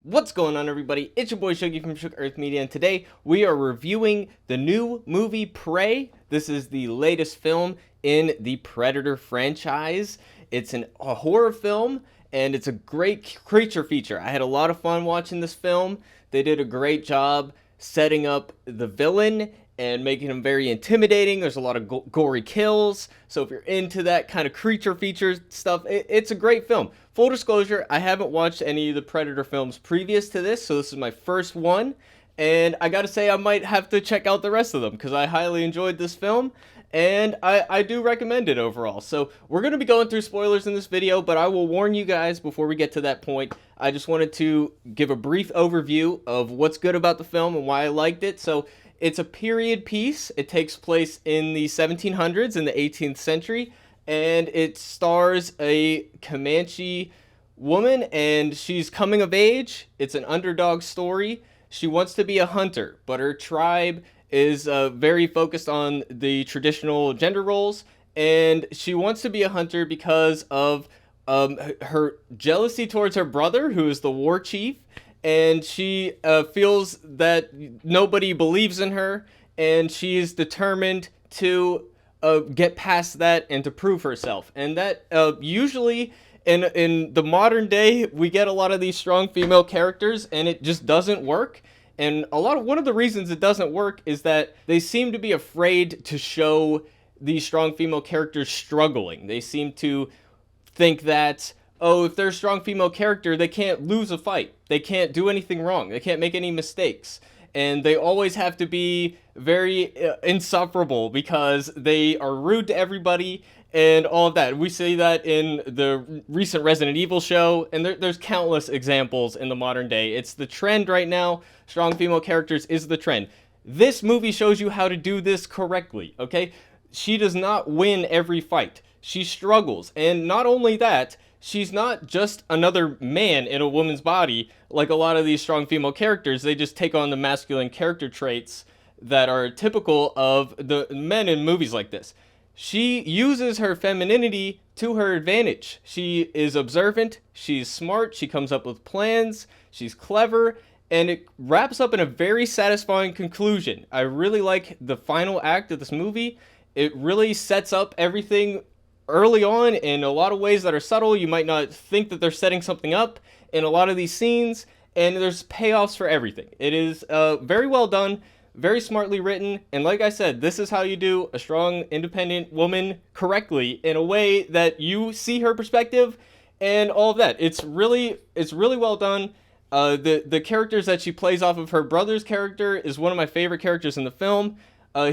What's going on, everybody? It's your boy Shuggy from Shook Earth Media, and today we are reviewing the new movie Prey. This is the latest film in the Predator franchise. It's a horror film, and it's a great creature feature. I had a lot of fun watching this film. They did a great job setting up the villain and making him very intimidating. There's a lot of gory kills. So if you're into that kind of creature feature stuff, it's a great film. Full disclosure, I haven't watched any of the Predator films previous to this, so this is my first one. And I gotta say, I might have to check out the rest of them because I highly enjoyed this film. And I do recommend it overall. So we're going to be going through spoilers in this video, but I will warn you guys before we get to that point. I just wanted to give a brief overview of what's good about the film and why I liked it. So it's a period piece. It takes place in the 1700s, in the 18th century, and it stars a Comanche woman, and she's coming of age. It's an underdog story. She wants to be a hunter, but her tribe is very focused on the traditional gender roles, and she wants to be a hunter because of her jealousy towards her brother, who is the war chief, and she feels that nobody believes in her, and she is determined to get past that and to prove herself. And that usually in the modern day, we get a lot of these strong female characters, and it just doesn't work. And one of the reasons it doesn't work is that they seem to be afraid to show these strong female characters struggling. They seem to think that, oh, if they're a strong female character, they can't lose a fight. They can't do anything wrong. They can't make any mistakes. And they always have to be very insufferable because they are rude to everybody and all of that. We see that in the recent Resident Evil show, and there's countless examples in the modern day. It's the trend right now. Strong female characters is the trend. This movie shows you how to do this correctly, okay? She does not win every fight. She struggles. And not only that, she's not just another man in a woman's body like a lot of these strong female characters. They just take on the masculine character traits that are typical of the men in movies like this. She uses her femininity to her advantage. She is observant, she's smart, she comes up with plans, she's clever, and it wraps up in a very satisfying conclusion. I really like the final act of this movie. It really sets up everything early on in a lot of ways that are subtle. You might not think that they're setting something up in a lot of these scenes, and there's payoffs for everything. It is very well done, very smartly written, and like I said, this is how you do a strong, independent woman correctly in a way that you see her perspective and all of that. It's really well done. The characters that she plays off of her brother's character is one of my favorite characters in the film.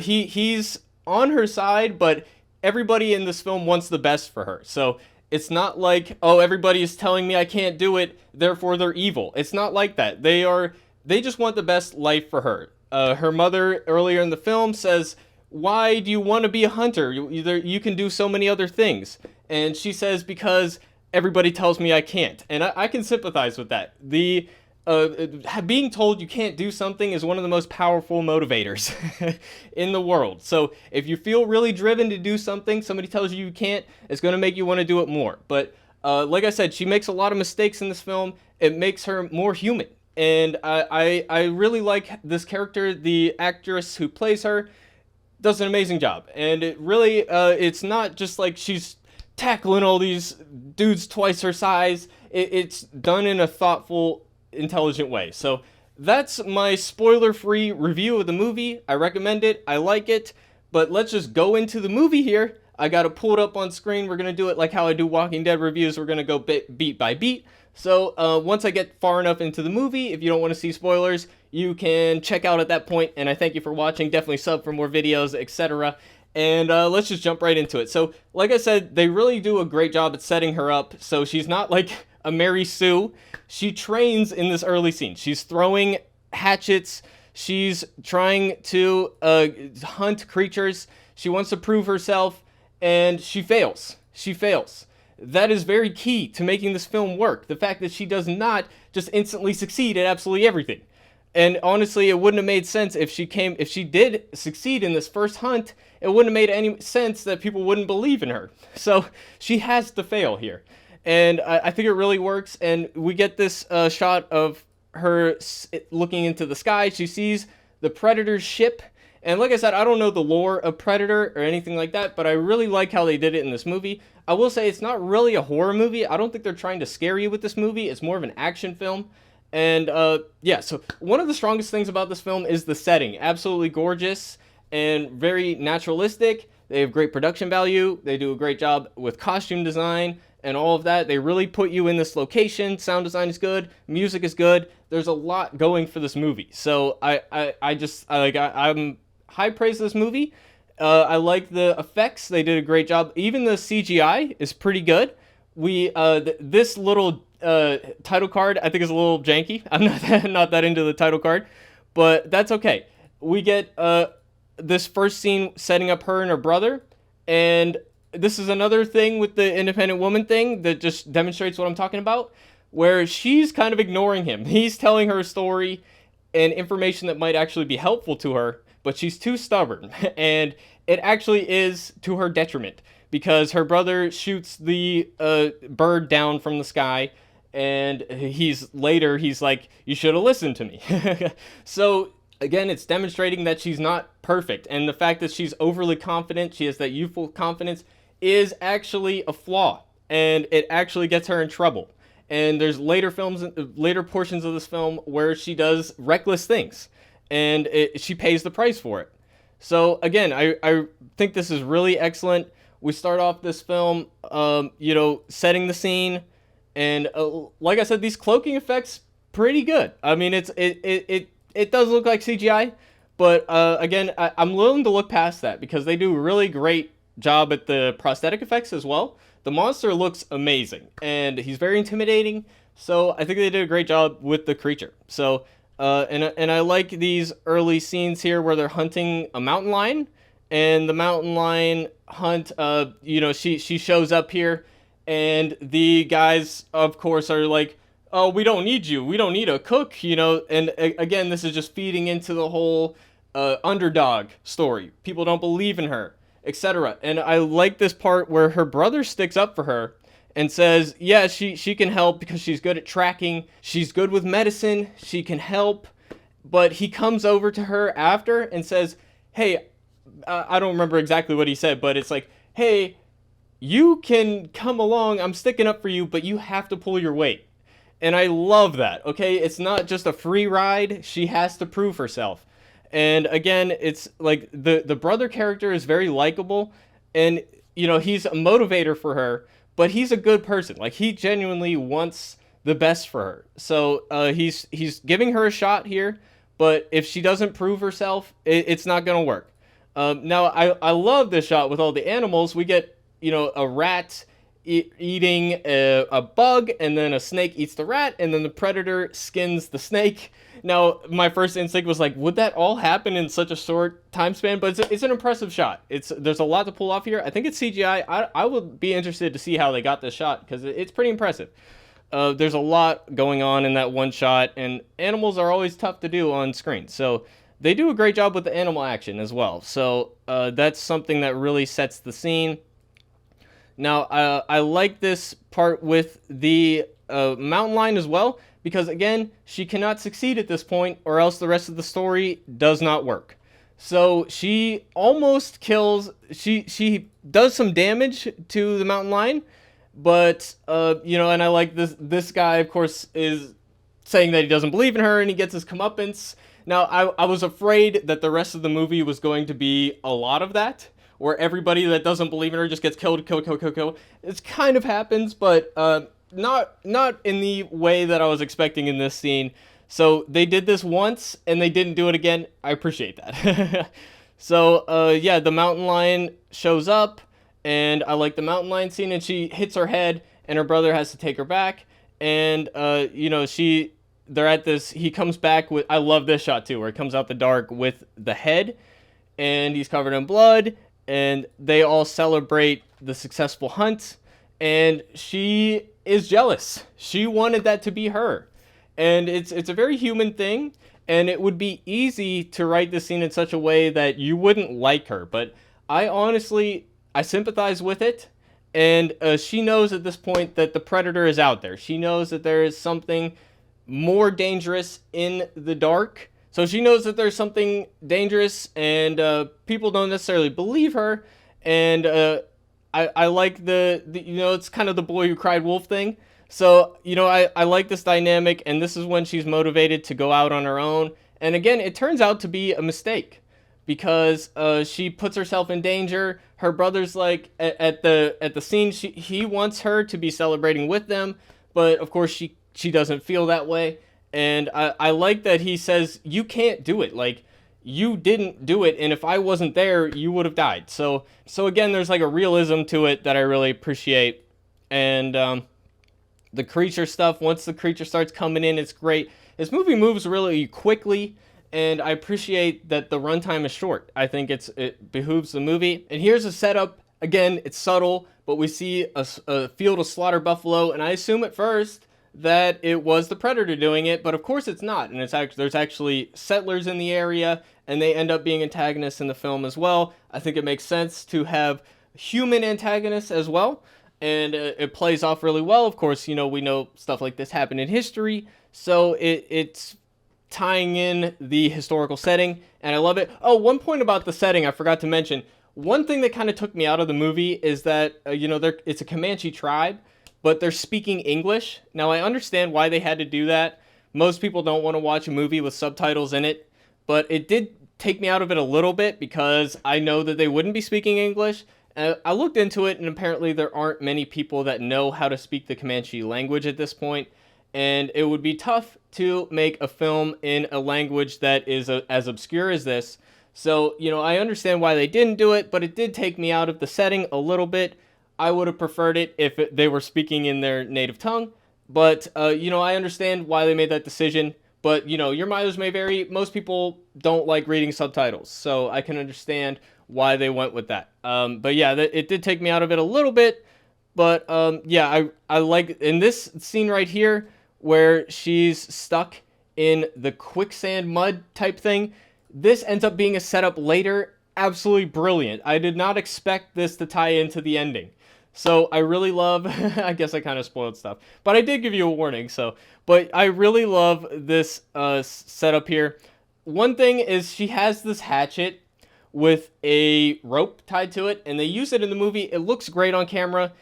He's on her side, but everybody in this film wants the best for her. So it's not like, oh, everybody is telling me I can't do it, therefore they're evil. It's not like that. They just want the best life for her. Her mother earlier in the film says, why do you want to be a hunter? You can do so many other things. And she says, because everybody tells me I can't. And I can sympathize with that. Being told you can't do something is one of the most powerful motivators in the world. So if you feel really driven to do something, somebody tells you you can't, it's going to make you want to do it more. But like I said, she makes a lot of mistakes in this film. It makes her more human. And I really like this character. The actress who plays her does an amazing job. And it really, it's not just like she's tackling all these dudes twice her size. It's done in a thoughtful, intelligent way. So that's my spoiler-free review of the movie. I recommend it. I like it. But let's just go into the movie here. I got to pull it up on screen. We're going to do it like how I do Walking Dead reviews. We're going to go beat by beat. So once I get far enough into the movie, if you don't want to see spoilers, you can check out at that point. And I thank you for watching. Definitely sub for more videos, etc. And let's just jump right into it. So like I said, they really do a great job at setting her up. So she's not like a Mary Sue. She trains in this early scene. She's throwing hatchets. She's trying to hunt creatures. She wants to prove herself, and she fails. She fails. That is very key to making this film work. The fact that she does not just instantly succeed at absolutely everything. And honestly, it wouldn't have made sense if she did succeed in this first hunt. It wouldn't have made any sense that people wouldn't believe in her. So she has to fail here. And I think it really works. And we get this shot of her looking into the sky. She sees the Predator's ship. And like I said, I don't know the lore of Predator or anything like that, but I really like how they did it in this movie. I will say it's not really a horror movie. I don't think they're trying to scare you with this movie. It's more of an action film. And yeah, so one of the strongest things about this film is the setting. Absolutely gorgeous and very naturalistic. They have great production value. They do a great job with costume design and all of that. They really put you in this location. Sound design is good. Music is good. There's a lot going for this movie. So I'm high praise this movie. I like the effects. They did a great job. Even the CGI is pretty good. This little title card I think is a little janky. I'm not that into the title card, but that's okay. We get this first scene setting up her and her brother, and this is another thing with the independent woman thing that just demonstrates what I'm talking about, where she's kind of ignoring him. He's telling her a story and information that might actually be helpful to her, but she's too stubborn, and it actually is to her detriment, because her brother shoots the bird down from the sky, and he's like, you should have listened to me. So again, it's demonstrating that she's not perfect, and the fact that she's overly confident, she has that youthful confidence, is actually a flaw, and it actually gets her in trouble. And there's later portions of this film where she does reckless things, and she pays the price for it. So again, I think this is really excellent. We start off this film, setting the scene, and like I said, these cloaking effects pretty good. I mean, it does look like CGI, but again, I'm willing to look past that because they do a really great job at the prosthetic effects as well. The monster looks amazing, and he's very intimidating. So I think they did a great job with the creature. So and I like these early scenes here where they're hunting a mountain lion, and the mountain lion hunt. She shows up here, and the guys, of course, are like, oh, we don't need you. We don't need a cook, And again, this is just feeding into the whole underdog story. People don't believe in her, etc. And I like this part where her brother sticks up for her and says, yeah, she can help because she's good at tracking. She's good with medicine. She can help. But he comes over to her after and says, hey, I don't remember exactly what he said, but it's like, hey, you can come along. I'm sticking up for you, but you have to pull your weight. And I love that, okay? It's not just a free ride. She has to prove herself. And again, it's like the brother character is very likable, and he's a motivator for her, but he's a good person. Like, he genuinely wants the best for her. So he's giving her a shot here, but if she doesn't prove herself, it's not gonna work. Now I love this shot with all the animals. We get a rat eating a bug, and then a snake eats the rat, and then the predator skins the snake. Now, my first instinct was like, would that all happen in such a short time span? But it's an impressive shot. There's a lot to pull off here. I think it's CGI. I would be interested to see how they got this shot, because it's pretty impressive. There's a lot going on in that one shot, and animals are always tough to do on screen. So they do a great job with the animal action as well. So that's something that really sets the scene. Now, I like this part with the mountain lion as well, because again, she cannot succeed at this point, or else the rest of the story does not work. So she almost kills, she does some damage to the mountain lion, but and I like this guy, of course, is saying that he doesn't believe in her, and he gets his comeuppance. Now, I was afraid that the rest of the movie was going to be a lot of that, where everybody that doesn't believe in her just gets killed. It kind of happens, but not in the way that I was expecting in this scene. So they did this once, and they didn't do it again. I appreciate that. So the mountain lion shows up, and I like the mountain lion scene, and she hits her head, and her brother has to take her back, and they're at this. He comes back with. I love this shot too, where he comes out the dark with the head, and he's covered in blood. And they all celebrate the successful hunt, and she is jealous. She wanted that to be her, and it's a very human thing, and it would be easy to write this scene in such a way that you wouldn't like her, but I sympathize with it, and she knows at this point that the predator is out there. She knows that there is something more dangerous in the dark. So she knows that there's something dangerous, and people don't necessarily believe her. And I like the, it's kind of the boy who cried wolf thing. So, I like this dynamic, and this is when she's motivated to go out on her own. And again, it turns out to be a mistake because she puts herself in danger. Her brother's like at the scene. He wants her to be celebrating with them, but of course she doesn't feel that way. And I like that he says, you can't do it. Like, you didn't do it, and if I wasn't there, you would have died. So again, there's like a realism to it that I really appreciate. And the creature stuff, once the creature starts coming in, it's great. This movie moves really quickly, and I appreciate that the runtime is short. I think it behooves the movie. And here's a setup. Again, it's subtle, but we see a field of slaughter buffalo, and I assume at first that it was the predator doing it, but of course it's not. And there's actually settlers in the area, and they end up being antagonists in the film as well. I think it makes sense to have human antagonists as well, and it plays off really well. Of course, we know stuff like this happened in history, so it's tying in the historical setting, and I love it. Oh, one point about the setting I forgot to mention. One thing that kind of took me out of the movie is that, it's a Comanche tribe, but they're speaking English. Now, I understand why they had to do that. Most people don't want to watch a movie with subtitles in it, but it did take me out of it a little bit because I know that they wouldn't be speaking English. I looked into it, and apparently there aren't many people that know how to speak the Comanche language at this point, and it would be tough to make a film in a language that is as obscure as this. So, I understand why they didn't do it, but it did take me out of the setting a little bit. I would have preferred it if they were speaking in their native tongue, but, I understand why they made that decision. But, your mileage may vary. Most people don't like reading subtitles, so I can understand why they went with that. But yeah, it did take me out of it a little bit. But yeah, I like in this scene right here where she's stuck in the quicksand mud type thing. This ends up being a setup later. Absolutely brilliant. I did not expect this to tie into the ending. So I really love, I guess I kind of spoiled stuff, but I did give you a warning. But I really love this setup here. One thing is she has this hatchet with a rope tied to it, and they use it in the movie. It looks great on camera.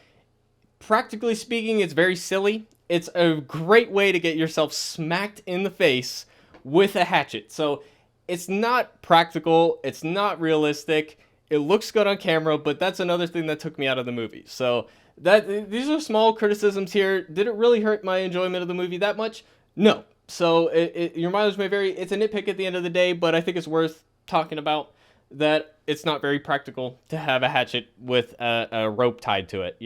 Practically speaking, it's very silly. It's a great way to get yourself smacked in the face with a hatchet. So it's not practical. It's not realistic. It looks good on camera, but that's another thing that took me out of the movie. So these are small criticisms here. Did it really hurt my enjoyment of the movie that much? No. So your mileage may vary. It's a nitpick at the end of the day, but I think it's worth talking about that it's not very practical to have a hatchet with a rope tied to it,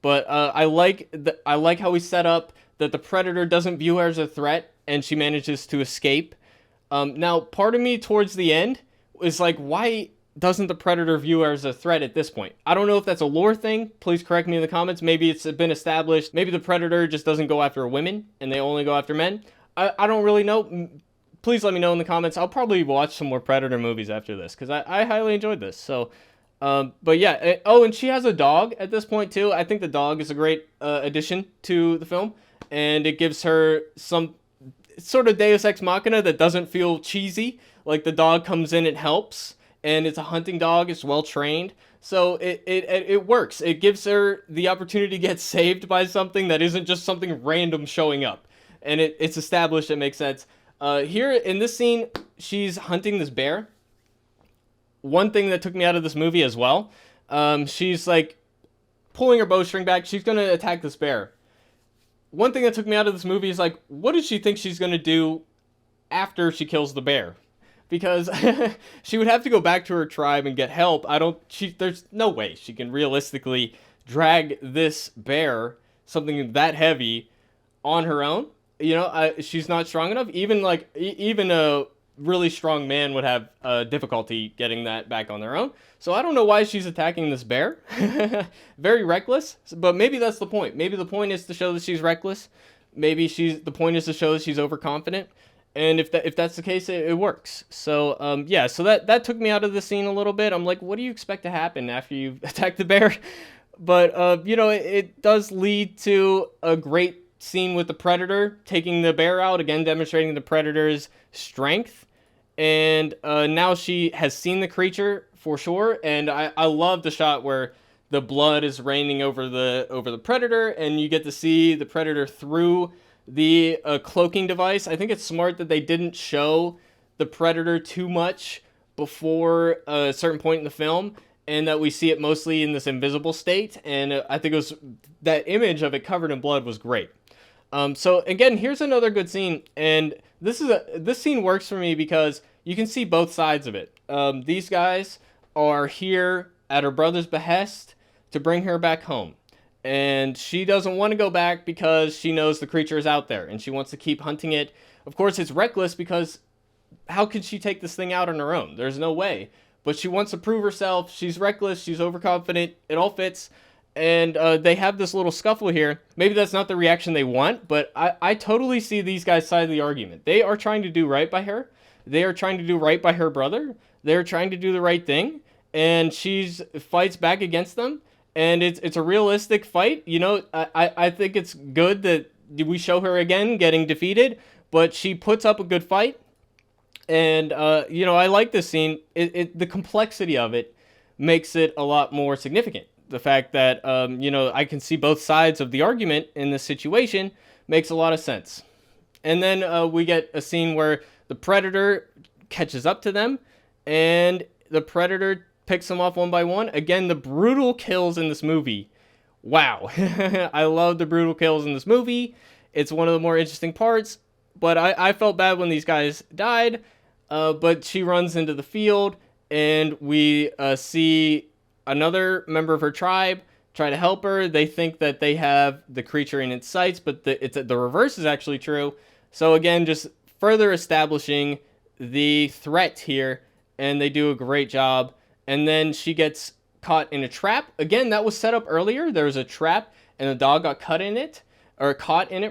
But I like how we set up that the predator doesn't view her as a threat, and she manages to escape. Now, part of me towards the end is like, why doesn't the predator view her as a threat at this point? I don't know if that's a lore thing. Please correct me in the comments. Maybe it's been established. Maybe the predator just doesn't go after women and they only go after men. I don't really know. Please let me know in the comments. I'll probably watch some more Predator movies after this because I highly enjoyed this. So, but yeah. Oh, and she has a dog at this point too. I think the dog is a great addition to the film, and it gives her some sort of Deus Ex Machina that doesn't feel cheesy. Like the dog comes in and helps, and it's a hunting dog. It's well trained, so it works. It gives her the opportunity to get saved by something that isn't just something random showing up, and it's established. It makes sense. Here in this scene, she's hunting this bear. One thing that took me out of this movie as well, she's like pulling her bowstring back. She's going to attack this bear. One thing that took me out of this movie is like, what does she think she's going to do after she kills the bear? Because she would have to go back to her tribe and get help. There's no way she can realistically drag this bear, something that heavy, on her own. She's not strong enough. Even a really strong man would have difficulty getting that back on their own. So I don't know why she's attacking this bear. Very reckless. But maybe that's the point. Maybe the point is to show that she's reckless. Maybe the point is to show that she's overconfident. And if that's the case, it works. So yeah. So that took me out of the scene a little bit. I'm like, what do you expect to happen after you attack the bear? But it does lead to a great scene with the Predator taking the bear out, again demonstrating the Predator's strength. And now she has seen the creature for sure, and I love the shot where the blood is raining over the Predator, and you get to see the Predator through the cloaking device. I think it's smart that they didn't show the Predator too much before a certain point in the film, and that we see it mostly in this invisible state. And I think it was that image of it covered in blood was great. So again, here's another good scene, and this scene works for me because you can see both sides of it. These guys are here at her brother's behest to bring her back home, and she doesn't want to go back because she knows the creature is out there, and she wants to keep hunting it. Of course, it's reckless because how could she take this thing out on her own? There's no way. But she wants to prove herself. She's reckless. She's overconfident. It all fits. And they have this little scuffle here. Maybe that's not the reaction they want, but I totally see these guys' side of the argument. They are trying to do right by her. They are trying to do right by her brother. They're trying to do the right thing. And she fights back against them. And it's a realistic fight. You know, I think it's good that we show her again getting defeated. But she puts up a good fight. And, you know, I like this scene. The complexity of it makes it a lot more significant. The fact that, you know, I can see both sides of the argument in this situation makes a lot of sense. And then we get a scene where the Predator catches up to them, and the Predator picks them off one by one. Again, the brutal kills in this movie. Wow. I love the brutal kills in this movie. It's one of the more interesting parts. But I felt bad when these guys died. But she runs into the field, and we see another member of her tribe try to help her. They think that they have the creature in its sights, but the reverse is actually true. So again, just further establishing the threat here, and they do a great job. And then she gets caught in a trap. Again, that was set up earlier. There was a trap, and the dog got caught in it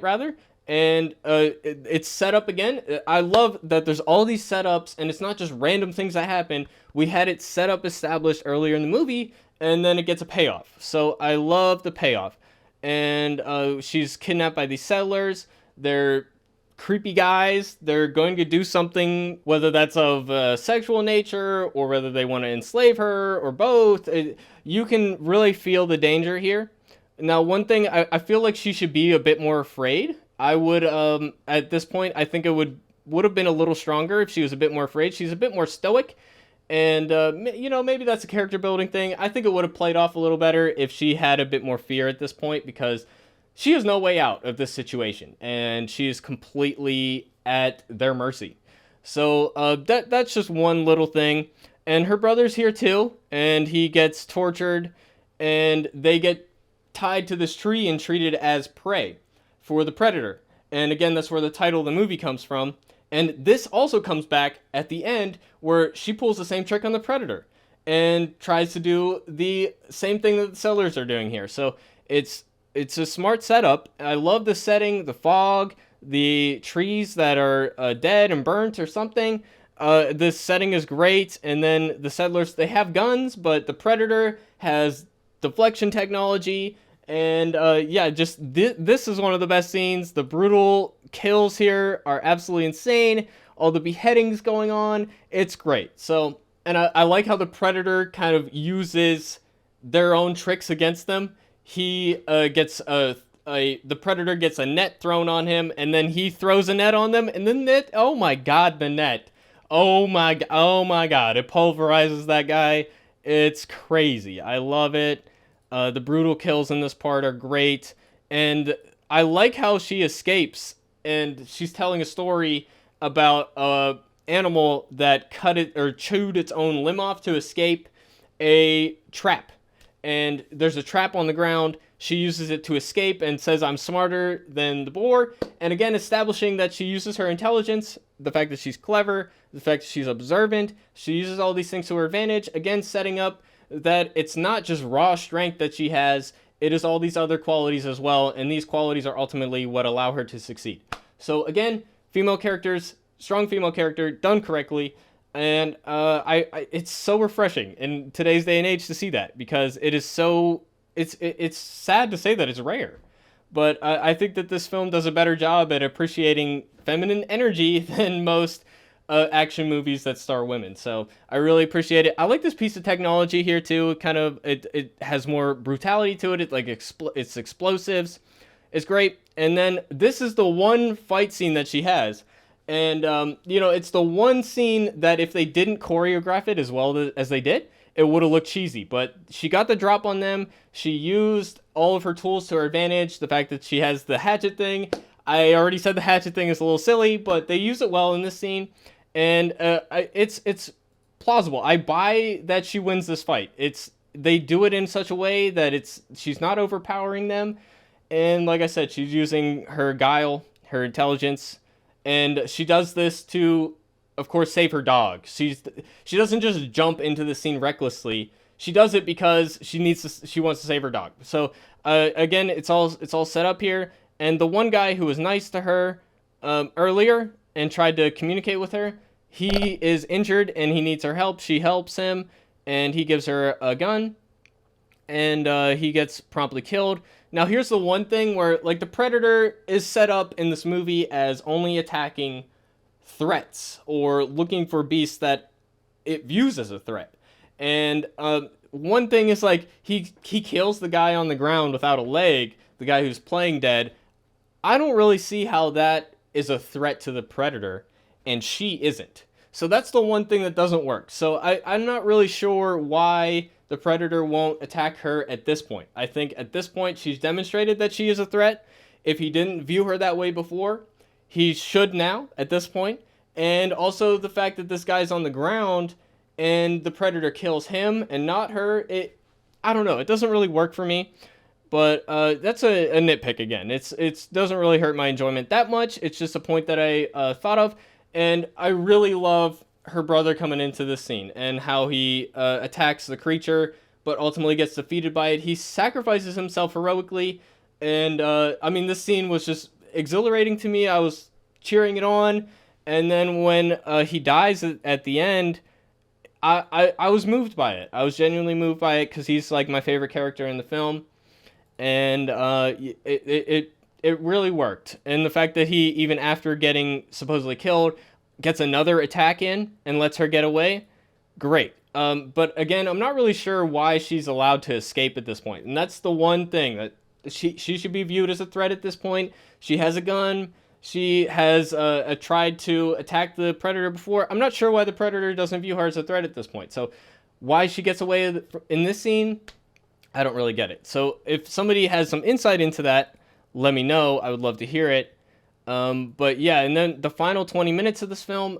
rather. And it's set up again. I love that there's all these setups, and it's not just random things that happen. We had it set up, established earlier in the movie, and then it gets a payoff. So I love the payoff. And she's kidnapped by these settlers. They're creepy guys. They're going to do something, whether that's of sexual nature or whether they want to enslave her or both. You can really feel the danger here. Now, one thing, I feel like she should be a bit more afraid. I would, at this point, I think it would have been a little stronger if she was a bit more afraid. She's a bit more stoic, and, you know, maybe that's a character building thing. I think it would have played off a little better if she had a bit more fear at this point, because she has no way out of this situation, and she is completely at their mercy. So, that's just one little thing. And her brother's here too, and he gets tortured, and they get tied to this tree and treated as prey for the Predator. And again, that's where the title of the movie comes from. And this also comes back at the end, where she pulls the same trick on the Predator and tries to do the same thing that the settlers are doing here. So it's a smart setup. I love the setting, the fog, the trees that are dead and burnt or something. This setting is great. And then the settlers, they have guns, but the Predator has deflection technology. And yeah, just this is one of the best scenes. The brutal kills here are absolutely insane. All the beheadings going on, it's great. So, and I like how the Predator kind of uses their own tricks against them. He gets the Predator gets a net thrown on him, and then he throws a net on them, and the net, oh my god, the net. Oh my god, it pulverizes that guy. It's crazy. I love it. The brutal kills in this part are great. And I like how she escapes, and she's telling a story about a animal that cut it or chewed its own limb off to escape a trap. And there's a trap on the ground. She uses it to escape and says, I'm smarter than the boar. And again, establishing that she uses her intelligence, the fact that she's clever, the fact that she's observant. She uses all these things to her advantage. Again, setting up that it's not just raw strength that she has. It is all these other qualities as well. And these qualities are ultimately what allow her to succeed. So again, female characters, strong female character, done correctly. And it's so refreshing in today's day and age to see that, because it is so, it's sad to say that it's rare, But I think that this film does a better job at appreciating feminine energy than most action movies that star women. So I really appreciate it. I like this piece of technology here too. It has more brutality to it. It's explosives. It's great. And then this is the one fight scene that she has. And, it's the one scene that if they didn't choreograph it as well as they did, it would have looked cheesy. But she got the drop on them. She used all of her tools to her advantage. The fact that she has the hatchet thing. I already said the hatchet thing is a little silly, but they use it well in this scene. And it's plausible. I buy that she wins this fight. They do it in such a way that she's not overpowering them. And like I said, she's using her guile, her intelligence, and she does this to, of course, save her dog. She doesn't just jump into the scene recklessly. She does it because she wants to save her dog. So again, it's all set up here. And the one guy who was nice to her earlier and tried to communicate with her, he is injured and he needs her help. She helps him, and he gives her a gun, and he gets promptly killed. Now, here's the one thing where, like, the Predator is set up in this movie as only attacking threats or looking for beasts that it views as a threat. And one thing is, like, he kills the guy on the ground without a leg, the guy who's playing dead. I don't really see how that is a threat to the Predator, and she isn't. So that's the one thing that doesn't work. So I'm not really sure why the Predator won't attack her at this point. I think at this point she's demonstrated that she is a threat. If he didn't view her that way before, he should now at this point. And also the fact that this guy's on the ground and the Predator kills him and not her, I don't know. It doesn't really work for me. But that's a nitpick again. It doesn't really hurt my enjoyment that much. It's just a point that I thought of. And I really love her brother coming into this scene and how he attacks the creature, but ultimately gets defeated by it. He sacrifices himself heroically. And, this scene was just exhilarating to me. I was cheering it on. And then when he dies at the end, I was moved by it. I was genuinely moved by it because he's, like, my favorite character in the film. And it really worked. And the fact that he, even after getting supposedly killed, gets another attack in and lets her get away, great. But again, I'm not really sure why she's allowed to escape at this point. And that's the one thing, that she should be viewed as a threat at this point. She has a gun. She has tried to attack the Predator before. I'm not sure why the Predator doesn't view her as a threat at this point. So why she gets away in this scene, I don't really get it. So if somebody has some insight into that, let me know. I would love to hear it. But yeah, and then the final 20 minutes of this film,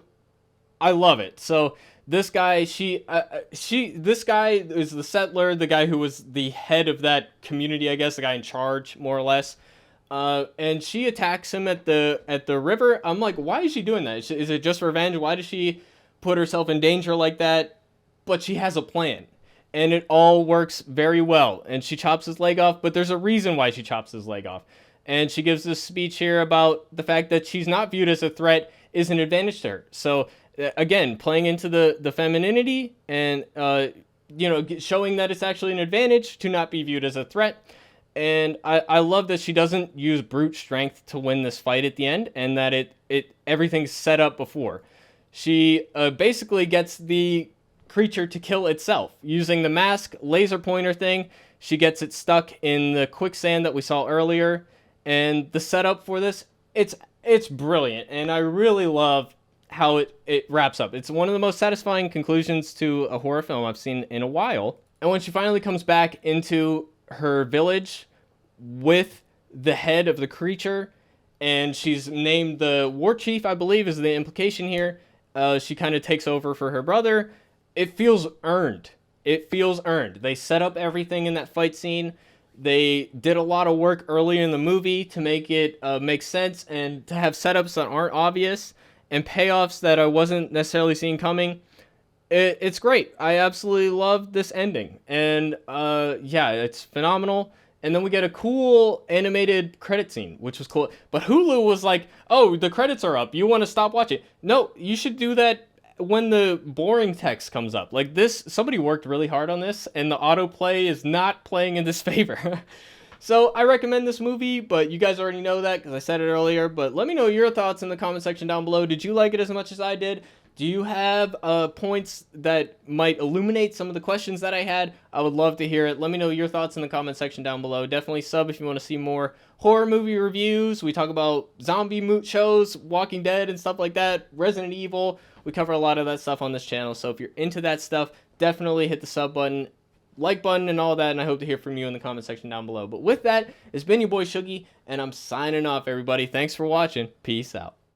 I love it. So this guy, this guy is the settler, the guy who was the head of that community, I guess, the guy in charge, more or less. And she attacks him at the river. I'm like, why is she doing that? Is it just revenge? Why does she put herself in danger like that? But she has a plan. And it all works very well. And she chops his leg off, but there's a reason why she chops his leg off. And she gives this speech here about the fact that she's not viewed as a threat is an advantage to her. So, again, playing into the femininity and, showing that it's actually an advantage to not be viewed as a threat. And I love that she doesn't use brute strength to win this fight at the end, and that everything's set up before. She basically gets the creature to kill itself using the mask laser pointer thing. She gets it stuck in the quicksand that we saw earlier, and the setup for this, it's brilliant, and I really love how it wraps up. It's one of the most satisfying conclusions to a horror film I've seen in a while. And when she finally comes back into her village with the head of the creature, and she's named the war chief, I believe is the implication here. She kind of takes over for her brother. It feels earned. They set up everything in that fight scene. They did a lot of work earlier in the movie to make it make sense, and to have setups that aren't obvious and payoffs that I wasn't necessarily seeing coming. It's great. I absolutely love this ending. And it's phenomenal. And then we get a cool animated credit scene, which was cool. But Hulu was like, oh, the credits are up. You want to stop watching? No, you should do that when the boring text comes up. Like this, somebody worked really hard on this, and the autoplay is not playing in this favor. So I recommend this movie, but you guys already know that because I said it earlier. But let me know your thoughts in the comment section down below. Did you like it as much as I did? Do you have points that might illuminate some of the questions that I had? I would love to hear it. Let me know your thoughts in the comment section down below. Definitely sub if you want to see more horror movie reviews. We talk about zombie shows, Walking Dead and stuff like that, Resident Evil. We cover a lot of that stuff on this channel. So if you're into that stuff, definitely hit the sub button, like button, and all that. And I hope to hear from you in the comment section down below. But with that, it's been your boy Shuggy, and I'm signing off, everybody. Thanks for watching. Peace out.